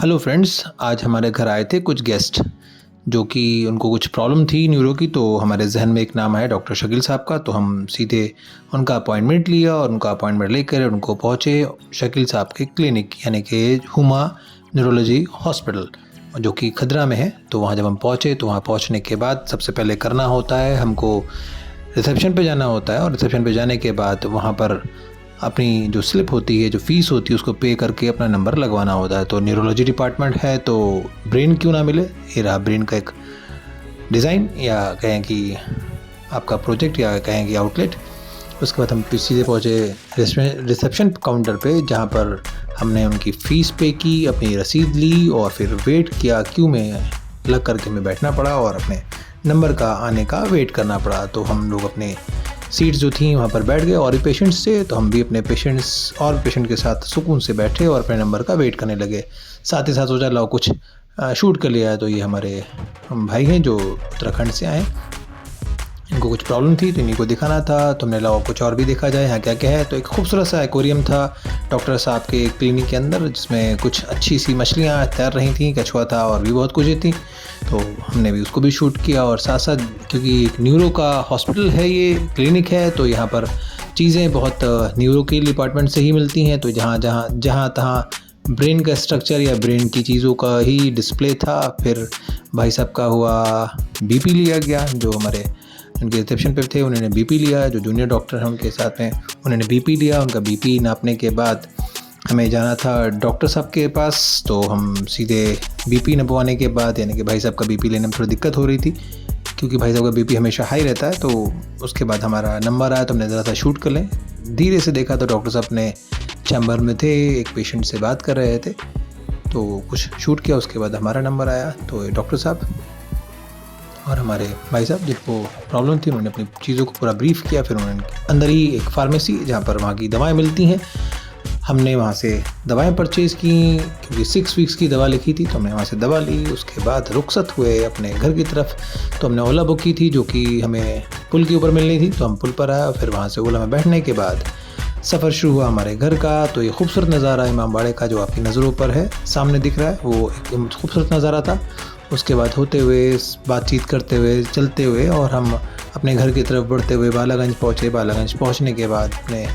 Hello friends, आज हमारे घर आए थे कुछ गेस्ट जो कि उनको कुछ प्रॉब्लम थी न्यूरो की। तो हमारे जहन में एक नाम आया डॉक्टर शकील साहब का। तो हम सीधे उनका अपॉइंटमेंट लिया और उनका अपॉइंटमेंट लेकर उनको पहुँचे शकील साहब के क्लिनिक यानी कि हुमा न्यूरोलॉजी हॉस्पिटल जो कि खदरा में है। तो वहाँ जब हम पहुँचे तो वहाँ पहुँचने के बाद सबसे पहले करना होता है हमको रिसेप्शन पे जाना होता है, और रिसेप्शन पे जाने के बाद वहाँ पर अपनी जो स्लिप होती है, जो फ़ीस होती है, उसको पे करके अपना नंबर लगवाना होता है। तो न्यूरोलॉजी डिपार्टमेंट है तो ब्रेन क्यों ना मिले, ये रहा ब्रेन का एक डिज़ाइन या कहें कि आपका प्रोजेक्ट या कहें कि आउटलेट। उसके बाद हम सीधे पहुँचे रिसेप्शन काउंटर पे, जहाँ पर हमने उनकी फ़ीस पे की, अपनी रसीद ली और फिर वेट किया। क्यों में लग करके हमें बैठना पड़ा और अपने नंबर का आने का वेट करना पड़ा। तो हम लोग अपने सीट्स जो थी वहाँ पर बैठ गए और भी पेशेंट्स थे, तो हम भी अपने पेशेंट के साथ सुकून से बैठे और अपने नंबर का वेट करने लगे। साथ ही साथ सोचा लाओ कुछ शूट कर लिया है। तो ये हमारे भाई हैं जो उत्तराखंड से आए, इनको कुछ प्रॉब्लम थी तो इन्हीं को दिखाना था। तो हमने लाओ कुछ और भी देखा जाए यहाँ क्या क्या है। तो एक खूबसूरत सा एक्वेरियम था डॉक्टर साहब के क्लिनिक के अंदर, जिसमें कुछ अच्छी सी मछलियाँ तैर रही थी, कछुआ था और भी बहुत कुछ थी। तो हमने भी उसको भी शूट किया। और साथ साथ क्योंकि एक न्यूरो का हॉस्पिटल है, ये क्लिनिक है, तो यहाँ पर चीज़ें बहुत न्यूरो के डिपार्टमेंट से ही मिलती हैं। तो जहाँ तहाँ ब्रेन का स्ट्रक्चर या ब्रेन की चीज़ों का ही डिस्प्ले था। फिर भाई साहब का हुआ बीपी लिया गया, जो हमारे उनके रिसेप्शन पे थे उन्होंने बीपी लिया। जो जूनियर डॉक्टर हैं उनके साथ में उन्होंने बीपी लिया। उनका बीपी नापने के बाद हमें जाना था डॉक्टर साहब के पास। तो हम सीधे बीपी नपवाने के बाद, यानी कि भाई साहब का बीपी लेने में थोड़ी दिक्कत हो रही थी क्योंकि भाई साहब का बीपी हमेशा हाई रहता है। तो उसके बाद हमारा नंबर आया तो हमने ज़रा सा शूट कर लें। धीरे से देखा तो डॉक्टर साहब अपने चैम्बर में थे, एक पेशेंट से बात कर रहे थे, तो कुछ शूट किया। उसके बाद हमारा नंबर आया तो डॉक्टर साहब और हमारे भाई साहब जिनको प्रॉब्लम थी उन्होंने अपनी चीज़ों को पूरा ब्रीफ किया। फिर उन्होंने अंदर ही एक फार्मेसी जहाँ पर वहाँ की दवाएं मिलती हैं, हमने वहाँ से दवाएं परचेज़ की क्योंकि 6 वीक्स की दवा लिखी थी। तो हमने वहाँ से दवा ली। उसके बाद रुखसत हुए अपने घर की तरफ। तो हमने ओला बुक की थी जो कि हमें पुल के ऊपर मिलनी थी, तो हम पुल पर आया। फिर वहाँ से ओला में बैठने के बाद सफ़र शुरू हुआ हमारे घर का। तो ये खूबसूरत नज़ारा इमाम बाड़े का जो आपकी नज़रों पर है सामने दिख रहा है, वो एक खूबसूरत नज़ारा था। उसके बाद होते हुए बातचीत करते हुए चलते हुए और हम अपने घर की तरफ बढ़ते हुए बालागंज पहुँचे। बालागंज पहुँचने के बाद अपने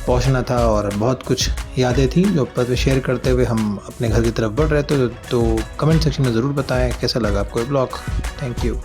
पहुँचना था और बहुत कुछ यादें थी जो पर शेयर करते हुए हम अपने घर की तरफ बढ़ रहे थे। तो कमेंट सेक्शन में ज़रूर बताएं कैसा लगा आपको ये ब्लॉग। Thank you.